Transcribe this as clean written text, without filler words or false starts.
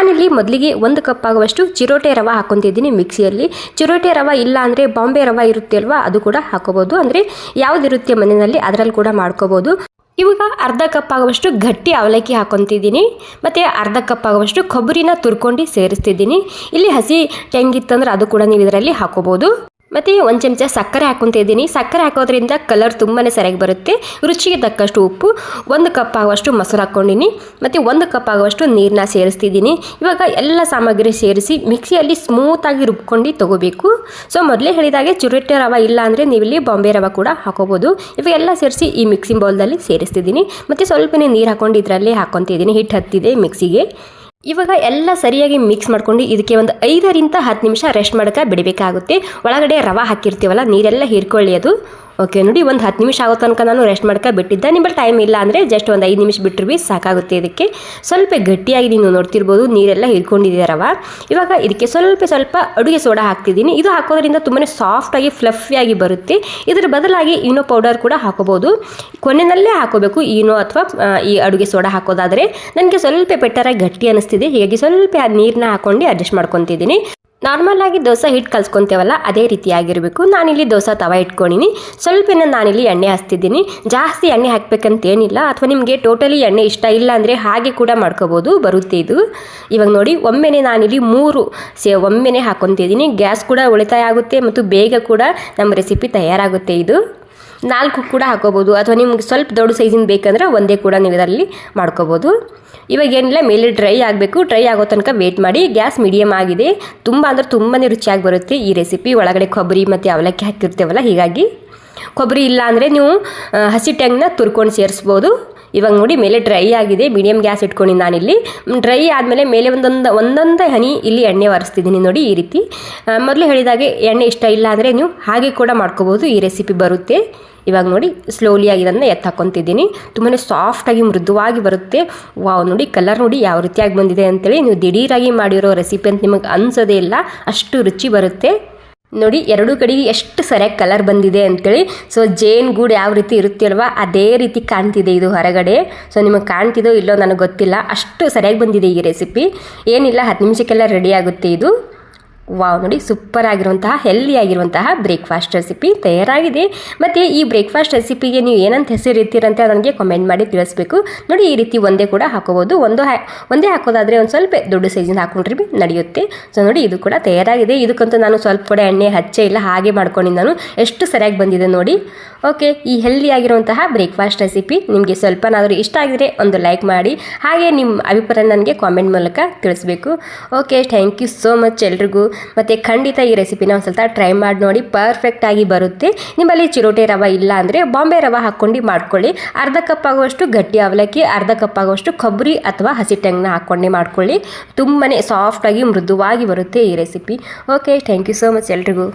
ನಾನಿಲ್ಲಿ ಮೊದಲಿಗೆ 1 ಕಪ್ ಆಗುವಷ್ಟು ಚಿರೋಟೆ ರವೆ ಹಾಕ್ಕೊತಿದ್ದೀನಿ ಮಿಕ್ಸಿಯಲ್ಲಿ. ಚಿರೋಟೆ ರವೆ ಇಲ್ಲ ಅಂದರೆ ಬಾಂಬೆ ರವೆ ಇರುತ್ತೆ ಅಲ್ವಾ, ಅದು ಕೂಡ ಹಾಕೋಬೋದು. ಅಂದರೆ ಯಾವುದಿರುತ್ತೆ ಮನೆಯಲ್ಲಿ ಅದರಲ್ಲಿ ಕೂಡ ಮಾಡ್ಕೋಬೋದು. ಇವಾಗ ಅರ್ಧ ಕಪ್ ಆಗುವಷ್ಟು ಗಟ್ಟಿ ಅವಲಕ್ಕಿ ಹಾಕೊತಿದ್ದೀನಿ. ಮತ್ತು ಅರ್ಧ ಕಪ್ ಆಗುವಷ್ಟು ಕೊಬ್ಬರಿನ ತುರ್ಕೊಂಡು ಸೇರಿಸ್ತಿದ್ದೀನಿ. ಇಲ್ಲಿ ಹಸಿ ತೆಂಗಿತ್ತಂದ್ರೆ ಅದು ಕೂಡ ನೀವು ಇದರಲ್ಲಿ ಹಾಕೋಬೋದು. ಮತ್ತು 1 ಚಮಚ ಸಕ್ಕರೆ ಹಾಕ್ಕೊತಿದ್ದೀನಿ. ಸಕ್ಕರೆ ಹಾಕೋದ್ರಿಂದ ಕಲರ್ ತುಂಬಾ ಸರಿಯಾಗಿ ಬರುತ್ತೆ. ರುಚಿಗೆ ತಕ್ಕಷ್ಟು ಉಪ್ಪು, 1 ಕಪ್ ಆಗುವಷ್ಟು ಮೊಸರು ಹಾಕ್ಕೊಂಡಿನಿ. ಮತ್ತು 1 ಕಪ್ ಆಗುವಷ್ಟು ನೀರನ್ನ ಸೇರಿಸ್ತಿದ್ದೀನಿ. ಇವಾಗ ಎಲ್ಲ ಸಾಮಗ್ರಿ ಸೇರಿಸಿ ಮಿಕ್ಸಿಯಲ್ಲಿ ಸ್ಮೂತಾಗಿ ರುಬ್ಕೊಂಡು ತೊಗೋಬೇಕು. ಸೊ ಮೊದಲೇ ಹೇಳಿದಾಗೆ ಚಿರೋಟೆ ರವೆ ಇಲ್ಲ ಅಂದರೆ ನೀವಿಲ್ಲಿ ಬಾಂಬೆ ರವೆ ಕೂಡ ಹಾಕೋಬೋದು. ಇವಾಗ ಎಲ್ಲ ಸೇರಿಸಿ ಈ ಮಿಕ್ಸಿಂಗ್ ಬೌಲ್ದಲ್ಲಿ ಸೇರಿಸ್ತಿದ್ದೀನಿ. ಮತ್ತು ಸ್ವಲ್ಪನೇ ನೀರು ಹಾಕ್ಕೊಂಡು ಇದರಲ್ಲೇ ಹಾಕ್ಕೊತಿದ್ದೀನಿ. ಹಿಟ್ಟು ಹತ್ತಿದೆ ಮಿಕ್ಸಿಗೆ. ಇವಾಗ ಎಲ್ಲ ಸರಿಯಾಗಿ ಮಿಕ್ಸ್ ಮಾಡ್ಕೊಂಡು ಇದಕ್ಕೆ ಒಂದು 5 ರಿಂದ 10 ನಿಮಿಷ ರೆಸ್ಟ್ ಮಾಡೋಕೆ ಬಿಡಬೇಕಾಗುತ್ತೆ. ಒಳಗಡೆ ರವೆ ಹಾಕಿರ್ತೀವಲ್ಲ, ನೀರೆಲ್ಲ ಹೀರ್ಕೊಳ್ಳಿ ಅದು. ಓಕೆ ನೋಡಿ, ಒಂದು 10 ನಿಮಿಷ ಆಗೋ ತನಕ ನಾನು ರೆಸ್ಟ್ ಮಾಡ್ಕೊ ಬಿಟ್ಟಿದ್ದೆ. ನಿಮ್ಮಲ್ಲಿ ಟೈಮ್ ಇಲ್ಲ ಅಂದರೆ ಜಸ್ಟ್ ಒಂದು 5 ನಿಮಿಷ ಬಿಟ್ಟರು ಭೀ ಸಾಕಾಗುತ್ತೆ. ಇದಕ್ಕೆ ಸ್ವಲ್ಪ ಗಟ್ಟಿಯಾಗಿ ನೀವು ನೋಡ್ತಿರ್ಬೋದು, ನೀರೆಲ್ಲ ಹಿಡ್ಕೊಂಡಿದೆ ರವೆ. ಇವಾಗ ಇದಕ್ಕೆ ಸ್ವಲ್ಪ ಅಡುಗೆ ಸೋಡಾ ಹಾಕ್ತಿದ್ದೀನಿ. ಇದು ಹಾಕೋದ್ರಿಂದ ತುಂಬಾ ಸಾಫ್ಟಾಗಿ ಫ್ಲಫಿಯಾಗಿ ಬರುತ್ತೆ. ಇದರ ಬದಲಾಗಿ ಈನೋ ಪೌಡರ್ ಕೂಡ ಹಾಕೋಬೋದು. ಕೊನೆಯಲ್ಲೇ ಹಾಕೋಬೇಕು ಈನೋ ಅಥವಾ ಈ ಅಡುಗೆ ಸೋಡಾ ಹಾಕೋದಾದರೆ. ನನಗೆ ಸ್ವಲ್ಪ ಬೆಟರಾಗಿ ಗಟ್ಟಿ ಅನ್ನಿಸ್ತಿದೆ, ಹೀಗಾಗಿ ಸ್ವಲ್ಪ ನೀರನ್ನ ಹಾಕ್ಕೊಂಡು ಅಡ್ಜಸ್ಟ್ ಮಾಡ್ಕೊತಿದ್ದೀನಿ. ನಾರ್ಮಲ್ ಆಗಿ ದೋಸೆ ಹಿಟ್ಟು ಕಲ್ಸ್ಕೊತೇವಲ್ಲ, ಅದೇ ರೀತಿಯಾಗಿರಬೇಕು. ನಾನಿಲ್ಲಿ ದೋಸೆ ತವ ಇಟ್ಕೊಂಡಿನಿ. ಸ್ವಲ್ಪ ನಾನಿಲ್ಲಿ ಎಣ್ಣೆ ಹಚ್ತಿದ್ದೀನಿ. ಜಾಸ್ತಿ ಎಣ್ಣೆ ಹಾಕಬೇಕಂತೇನಿಲ್ಲ, ಅಥವಾ ನಿಮಗೆ ಟೋಟಲಿ ಎಣ್ಣೆ ಇಷ್ಟ ಇಲ್ಲ ಅಂದರೆ ಹಾಗೆ ಕೂಡ ಮಾಡ್ಕೋಬೋದು, ಬರುತ್ತೆ ಇದು. ಇವಾಗ ನೋಡಿ, ಒಮ್ಮೆನೇ ನಾನಿಲ್ಲಿ 3 ಒಮ್ಮೆನೇ ಹಾಕ್ಕೊತಿದ್ದೀನಿ. ಗ್ಯಾಸ್ ಕೂಡ ಉಳಿತಾಯ ಆಗುತ್ತೆ ಮತ್ತು ಬೇಗ ಕೂಡ ನಮ್ಮ ರೆಸಿಪಿ ತಯಾರಾಗುತ್ತೆ. ಇದು 4 ಕೂಡ ಹಾಕೋಬೋದು, ಅಥವಾ ನಿಮ್ಗೆ ಸ್ವಲ್ಪ ದೊಡ್ಡ ಸೈಜಿನ ಬೇಕಂದ್ರೆ ಒಂದೇ ಕೂಡ ನೀವು ಇದರಲ್ಲಿ ಮಾಡ್ಕೋಬೋದು. ಇವಾಗ ಏನಿಲ್ಲ, ಮೇಲೆ ಡ್ರೈ ಆಗಬೇಕು. ಡ್ರೈ ಆಗೋ ತನಕ ವೇಟ್ ಮಾಡಿ. ಗ್ಯಾಸ್ ಮೀಡಿಯಮ್ ಆಗಿದೆ. ತುಂಬ ಅಂದರೆ ತುಂಬಾ ರುಚಿಯಾಗಿ ಬರುತ್ತೆ ಈ ರೆಸಿಪಿ. ಒಳಗಡೆ ಕೊಬ್ಬರಿ ಮತ್ತು ಅವಲಕ್ಕಿ ಹಾಕಿರ್ತೇವಲ್ಲ, ಹೀಗಾಗಿ ಕೊಬ್ಬರಿ ಇಲ್ಲ ಅಂದರೆ ನೀವು ಹಸಿ ಟೆಂಗನ್ನ ತುರ್ಕೊಂಡು ಸೇರಿಸ್ಬೋದು. ಇವಾಗ ನೋಡಿ, ಮೇಲೆ ಡ್ರೈ ಆಗಿದೆ. ಮೀಡಿಯಮ್ ಗ್ಯಾಸ್ ಇಟ್ಕೊಂಡು ನಾನಿಲ್ಲಿ ಡ್ರೈ ಆದಮೇಲೆ ಮೇಲೆ ಒಂದೊಂದು ಹನಿ ಇಲ್ಲಿ ಎಣ್ಣೆ ಒರೆಸ್ತಿದ್ದೀನಿ. ನೋಡಿ ಈ ರೀತಿ. ಮೊದಲು ಹೇಳಿದಾಗೆ ಎಣ್ಣೆ ಇಷ್ಟ ಇಲ್ಲ ಅಂದರೆ ನೀವು ಹಾಗೆ ಕೂಡ ಮಾಡ್ಕೋಬೋದು, ಈ ರೆಸಿಪಿ ಬರುತ್ತೆ. ಇವಾಗ ನೋಡಿ, ಸ್ಲೋಲಿಯಾಗಿ ಇದನ್ನು ಹಾಕ್ಕೊತಿದ್ದೀನಿ. ತುಂಬಾ ಸಾಫ್ಟಾಗಿ ಮೃದುವಾಗಿ ಬರುತ್ತೆ. ವಾವ್, ನೋಡಿ ಕಲರ್ ನೋಡಿ ಯಾವ ರೀತಿಯಾಗಿ ಬಂದಿದೆ ಅಂತೇಳಿ. ನೀವು ದಿಢೀರಾಗಿ ಮಾಡಿರೋ ರೆಸಿಪಿ ಅಂತ ನಿಮಗೆ ಅನಿಸೋದೇ ಇಲ್ಲ, ಅಷ್ಟು ರುಚಿ ಬರುತ್ತೆ. ನೋಡಿ, 2 ಕಡೆಗೆ ಎಷ್ಟು ಸರಿಯಾಗಿ ಕಲರ್ ಬಂದಿದೆ ಅಂತೇಳಿ. ಸೊ ಜೇನ್ ಗೂಡು ಯಾವ ರೀತಿ ಇರುತ್ತೆ ಅಲ್ವಾ, ಅದೇ ರೀತಿ ಕಾಣ್ತಿದೆ ಇದು ಹೊರಗಡೆ. ಸೊ ನಿಮಗೆ ಕಾಣ್ತಿದೋ ಇಲ್ಲೋ ನನಗೆ ಗೊತ್ತಿಲ್ಲ, ಅಷ್ಟು ಸರಿಯಾಗಿ ಬಂದಿದೆ ಈ ರೆಸಿಪಿ. ಏನಿಲ್ಲ, 10 ನಿಮಿಷಕ್ಕೆಲ್ಲ ರೆಡಿ ಆಗುತ್ತೆ ಇದು. ವಾವ್, ನೋಡಿ ಸೂಪರ್ ಆಗಿರುವಂತಹ ಹೆಲ್ದಿ ಆಗಿರುವಂತಹ ಬ್ರೇಕ್ಫಾಸ್ಟ್ ರೆಸಿಪಿ ತಯಾರಾಗಿದೆ. ಮತ್ತು ಈ ಬ್ರೇಕ್ಫಾಸ್ಟ್ ರೆಸಿಪಿಗೆ ನೀವು ಏನಂತ ಹೆಸರಿರ್ತೀರಂತೆ ನನಗೆ ಕಮೆಂಟ್ ಮಾಡಿ ತಿಳಿಸ್ಬೇಕು. ನೋಡಿ, ಈ ರೀತಿ ಒಂದೇ ಕೂಡ ಹಾಕೋಬೋದು. ಒಂದೇ ಹಾಕೋದಾದರೆ ಒಂದು ಸ್ವಲ್ಪ ದೊಡ್ಡ ಸೈಜಿಂದ ಹಾಕೊಂಡ್ರೆ ಭೀ ನಡೆಯುತ್ತೆ. ಸೊ ನೋಡಿ, ಇದು ಕೂಡ ತಯಾರಾಗಿದೆ. ಇದಕ್ಕಂತೂ ನಾನು ಸ್ವಲ್ಪ ಕೂಡ ಎಣ್ಣೆ ಹಚ್ಚೇ ಇಲ್ಲ, ಹಾಗೆ ಮಾಡ್ಕೊಂಡಿದ್ದು ನಾನು. ಎಷ್ಟು ಸರಿಯಾಗಿ ಬಂದಿದೆ ನೋಡಿ. ಓಕೆ, ಈ ಹೆಲ್ದಿ ಆಗಿರುವಂತಹ ಬ್ರೇಕ್ಫಾಸ್ಟ್ ರೆಸಿಪಿ ನಿಮಗೆ ಸ್ವಲ್ಪನಾದರೂ ಇಷ್ಟ ಆಗಿದ್ರೆ ಒಂದು ಲೈಕ್ ಮಾಡಿ. ಹಾಗೆ ನಿಮ್ಮ ಅಭಿಪ್ರಾಯ ನನಗೆ ಕಾಮೆಂಟ್ ಮೂಲಕ ತಿಳಿಸ್ಬೇಕು. Okay, thank you so much ಎಲ್ರಿಗೂ. ಮತ್ತು ಖಂಡಿತ ಈ ರೆಸಿಪಿನ ಒಂದು ಸ್ವಲ್ಪ ಟ್ರೈ ಮಾಡಿ ನೋಡಿ, ಪರ್ಫೆಕ್ಟಾಗಿ ಬರುತ್ತೆ. ನಿಮ್ಮಲ್ಲಿ ಚಿರೋಟೆ ರವೆ ಇಲ್ಲ ಅಂದರೆ ಬಾಂಬೆ ರವೆ ಹಾಕ್ಕೊಂಡು ಮಾಡ್ಕೊಳ್ಳಿ. ಅರ್ಧ ಕಪ್ ಆಗುವಷ್ಟು ಗಟ್ಟಿ ಅವಲಕ್ಕಿ, ಅರ್ಧ ಕಪ್ ಆಗುವಷ್ಟು ಕೊಬ್ಬರಿ ಅಥವಾ ಹಸಿ ಟೆಂಗನ್ನ ಹಾಕ್ಕೊಂಡು ಮಾಡ್ಕೊಳ್ಳಿ. ತುಂಬಾ ಸಾಫ್ಟಾಗಿ ಮೃದುವಾಗಿ ಬರುತ್ತೆ ಈ recipe. Okay, thank you so much ಎಲ್ರಿಗೂ.